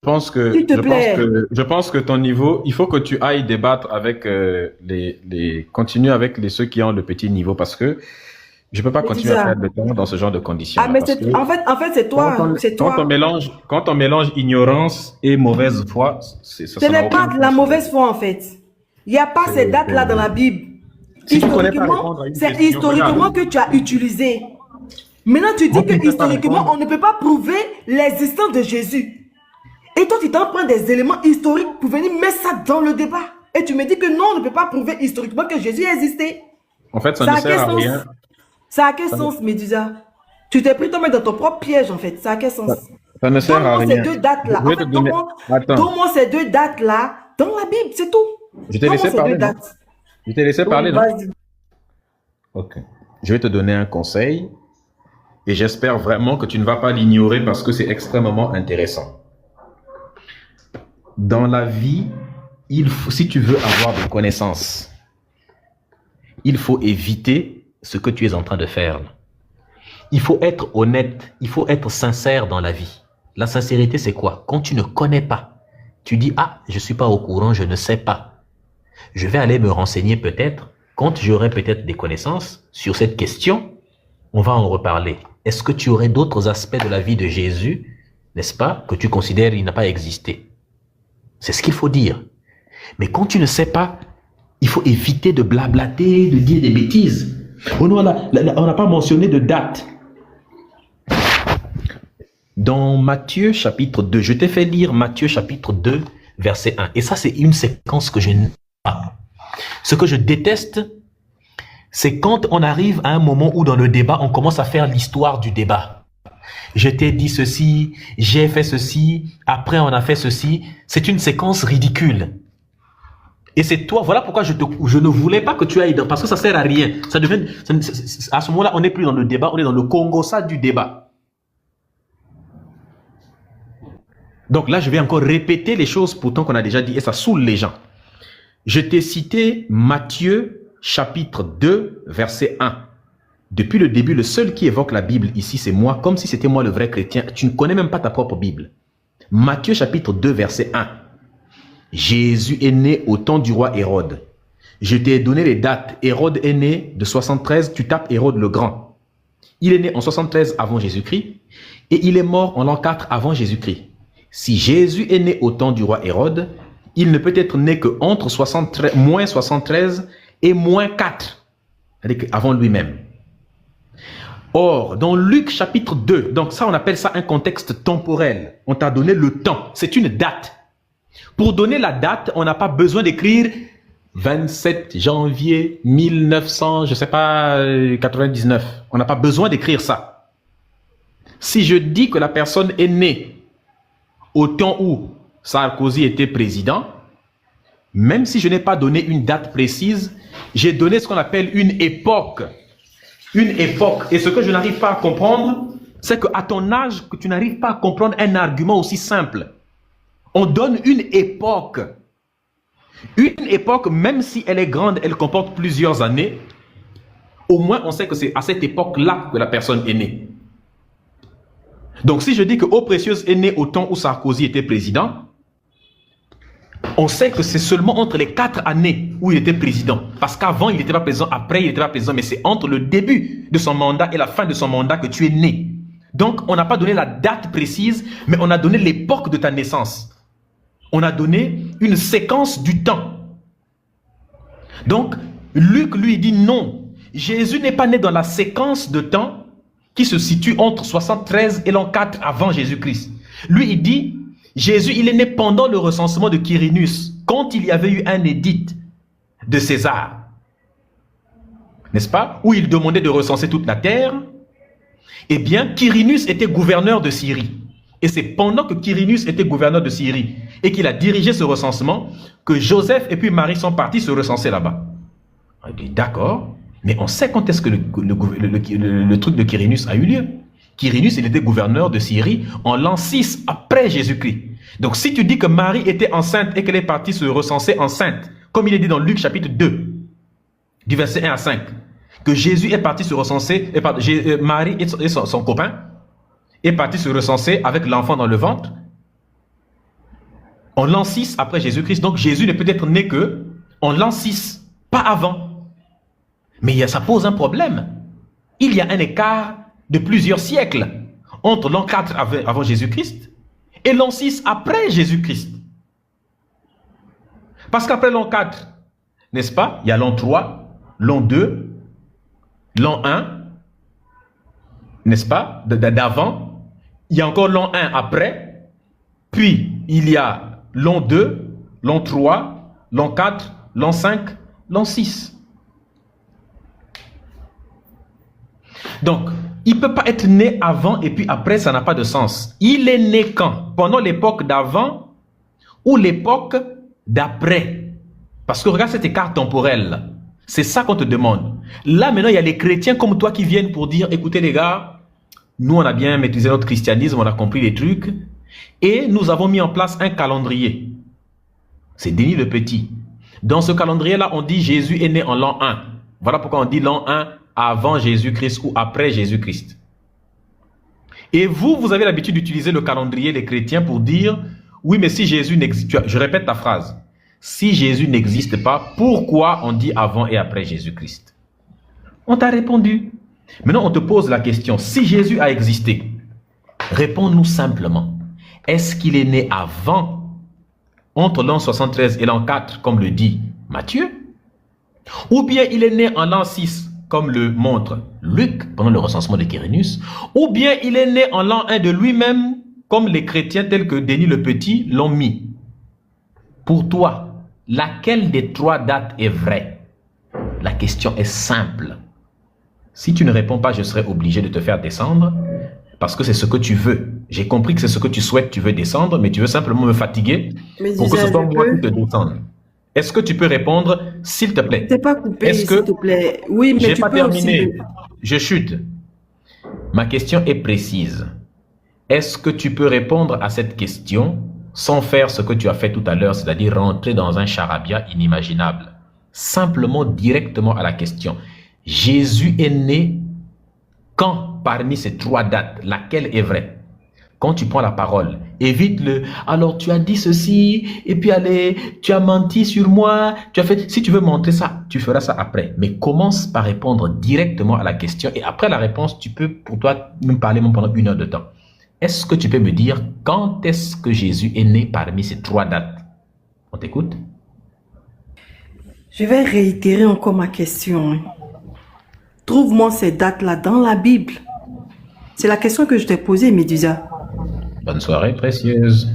S'il te plaît. Je pense que ton niveau, il faut que tu ailles débattre avec continuer avec ceux qui ont le petit niveau parce que je peux pas Mais dis continuer à ça. perdre le temps dans ce genre de Ah, conditions-là mais parce que en fait, c'est toi. C'est toi. quand on mélange ignorance et mauvaise foi, Ce ça n'a n'est pas aucun de la sens. mauvaise foi, en fait. Il n'y a pas ces dates-là dans la Bible. Si tu ne connais pas Historiquement, répondre à une c'est question, historiquement regarde. que tu as utilisé. Maintenant, tu dis Moi qui que ne sais pas historiquement, on répondre, ne peut pas prouver l'existence de Jésus. Et toi, tu t'en prends des éléments historiques pour venir mettre ça dans le débat. Et tu me dis que non, on ne peut pas prouver historiquement que Jésus existait. en fait, ça Ça ne a quel sert à sens? rien. Ça a quel Ça ne, sens, Médusa? Tu t'es pris toi-même dans ton propre piège, en fait. Ça a quel sens? ça- ça ne sert à Donne-moi ces rien. deux Je dates-là. En vais te fait, donner. Attends, donne-moi ces deux dates-là dans la Bible, c'est tout. je t'ai Donne-moi laissé ces deux parler, non? dates. Je t'ai laissé Oui, parler, non? vas-y. Ok. Je vais te donner un conseil et j'espère vraiment que tu ne vas pas l'ignorer parce que c'est extrêmement intéressant. Dans la vie, si tu veux avoir des connaissances, il faut éviter ce que tu es en train de faire. Il faut être honnête, il faut être sincère dans la vie. La sincérité, c'est quoi? Quand tu ne connais pas, tu dis, ah, je ne suis pas au courant, je ne sais pas. Je vais aller me renseigner peut-être. Quand j'aurai peut-être des connaissances sur cette question, on va en reparler. Est-ce que tu aurais d'autres aspects de la vie de Jésus, n'est-ce pas, que tu considères il n'a pas existé? C'est ce qu'il faut dire. Mais quand tu ne sais pas, il faut éviter de blablater, de dire des bêtises. Oh non, on n'a pas mentionné de date. Dans Matthieu chapitre 2, je t'ai fait lire Matthieu chapitre 2, verset 1. Et ça, c'est une séquence que je n'aime pas. Ce que je déteste, c'est quand on arrive à un moment où dans le débat, on commence à faire l'histoire du débat. Je t'ai dit ceci, j'ai fait ceci, après on a fait ceci. C'est une séquence ridicule. Et c'est toi, voilà pourquoi je ne voulais pas que tu ailles dans, parce que ça sert à rien. Ça devient, à ce moment-là, on n'est plus dans le débat, on est dans le Congo-ça du débat. Donc là, je vais encore répéter les choses pourtant qu'on a déjà dit et ça saoule les gens. Je t'ai cité Matthieu chapitre 2, verset 1. Depuis le début, le seul qui évoque la Bible ici, c'est moi, comme si c'était moi le vrai chrétien. Tu ne connais même pas ta propre Bible. Matthieu chapitre 2, verset 1. Jésus est né au temps du roi Hérode. Je t'ai donné les dates. Hérode est né de 73, tu tapes Hérode le Grand. Il est né en 73 avant Jésus-Christ et il est mort en l'an 4 avant Jésus-Christ. Si Jésus est né au temps du roi Hérode, il ne peut être né que entre moins 73 et moins 4, c'est-à-dire avant lui-même. Or, dans Luc chapitre 2, donc ça on appelle ça un contexte temporel. On t'a donné le temps, c'est une date. Pour donner la date, on n'a pas besoin d'écrire 27 janvier 1900, je sais pas, 99. On n'a pas besoin d'écrire ça. Si je dis que la personne est née au temps où Sarkozy était président, même si je n'ai pas donné une date précise, j'ai donné ce qu'on appelle une époque. Une époque. Et ce que je n'arrive pas à comprendre, c'est qu'à ton âge, que tu n'arrives pas à comprendre un argument aussi simple. On donne une époque. Une époque, même si elle est grande, elle comporte plusieurs années, au moins on sait que c'est à cette époque-là que la personne est née. Donc si je dis que Eau Précieuse est né au temps où Sarkozy était président, on sait que c'est seulement entre les 4 années où il était président. Parce qu'avant, il n'était pas président, après, il n'était pas président, mais c'est entre le début de son mandat et la fin de son mandat que tu es né. Donc, on n'a pas donné la date précise, mais on a donné l'époque de ta naissance. On a donné une séquence du temps. Donc, Luc lui dit non. Jésus n'est pas né dans la séquence de temps qui se situe entre 73 et l'an 4 avant Jésus-Christ. Lui, il dit, Jésus, il est né pendant le recensement de Quirinus, quand il y avait eu un édit de César. N'est-ce pas? Où il demandait de recenser toute la terre. Eh bien, Quirinus était gouverneur de Syrie. Et c'est pendant que Quirinus était gouverneur de Syrie et qu'il a dirigé ce recensement que Joseph et puis Marie sont partis se recenser là-bas. On dit d'accord, mais on sait quand est-ce que le truc de Quirinus a eu lieu. Quirinus, il était gouverneur de Syrie en l'an 6 après Jésus-Christ. Donc si tu dis que Marie était enceinte et qu'elle est partie se recenser enceinte, comme il est dit dans Luc chapitre 2, du verset 1 à 5, que Jésus est parti se recenser, Marie et son copain est parti se recenser avec l'enfant dans le ventre, En l'an 6 après Jésus-Christ. Donc Jésus ne peut être né que en l'an 6, pas avant. Mais ça pose un problème. Il y a un écart de plusieurs siècles entre l'an 4 avant Jésus-Christ et l'an 6 après Jésus-Christ. Parce qu'après l'an 4, n'est-ce pas, il y a l'an 3, l'an 2, l'an 1, n'est-ce pas, d'avant. Il y a encore l'an 1 après. Puis, il y a l'an 2, l'an 3, l'an 4, l'an 5, l'an 6. Donc, il ne peut pas être né avant et puis après, ça n'a pas de sens. Il est né quand? Pendant l'époque d'avant ou l'époque d'après? Parce que regarde cet écart temporel. C'est ça qu'on te demande. Là, maintenant, il y a les chrétiens comme toi qui viennent pour dire, écoutez les gars, nous, on a bien maîtrisé notre christianisme, on a compris les trucs, et nous avons mis en place un calendrier. C'est Denis le Petit. Dans ce calendrier-là, on dit Jésus est né en l'an 1. Voilà pourquoi on dit l'an 1 avant Jésus-Christ ou après Jésus-Christ. Et vous avez l'habitude d'utiliser le calendrier des chrétiens pour dire, oui, mais si Jésus n'existe pas, je répète ta phrase, si Jésus n'existe pas, pourquoi on dit avant et après Jésus-Christ? On t'a répondu. Maintenant, on te pose la question, si Jésus a existé, réponds-nous simplement. Est-ce qu'il est né avant, entre l'an 73 et l'an 4, comme le dit Matthieu? Ou bien il est né en l'an 6, comme le montre Luc, pendant le recensement de Quirinus? Ou bien il est né en l'an 1 de lui-même, comme les chrétiens tels que Denis le Petit l'ont mis? Pour toi, laquelle des trois dates est vraie? La question est simple. Si tu ne réponds pas, je serai obligé de te faire descendre parce que c'est ce que tu veux. J'ai compris que c'est ce que tu souhaites, tu veux descendre, mais tu veux simplement me fatiguer pour que ce soit moi qui te descende. Est-ce que tu peux répondre, s'il te plaît? T'es pas coupé, s'il te plaît. Oui, mais tu peux terminé. Aussi... Je chute. Ma question est précise. Est-ce que tu peux répondre à cette question sans faire ce que tu as fait tout à l'heure, c'est-à-dire rentrer dans un charabia inimaginable? Simplement, directement à la question. Jésus est né quand parmi ces trois dates? Laquelle est vraie? Quand tu prends la parole, évite-le. Alors tu as dit ceci, et puis allez, tu as menti sur moi, tu as fait... Si tu veux montrer ça, tu feras ça après. Mais commence par répondre directement à la question, et après la réponse, tu peux, pour toi, me parler même pendant 1 heure de temps. Est-ce que tu peux me dire quand est-ce que Jésus est né parmi ces trois dates? On t'écoute? Je vais réitérer encore ma question. Trouve-moi ces dates-là dans la Bible. C'est la question que je t'ai posée, Médusa. Bonne soirée, précieuse.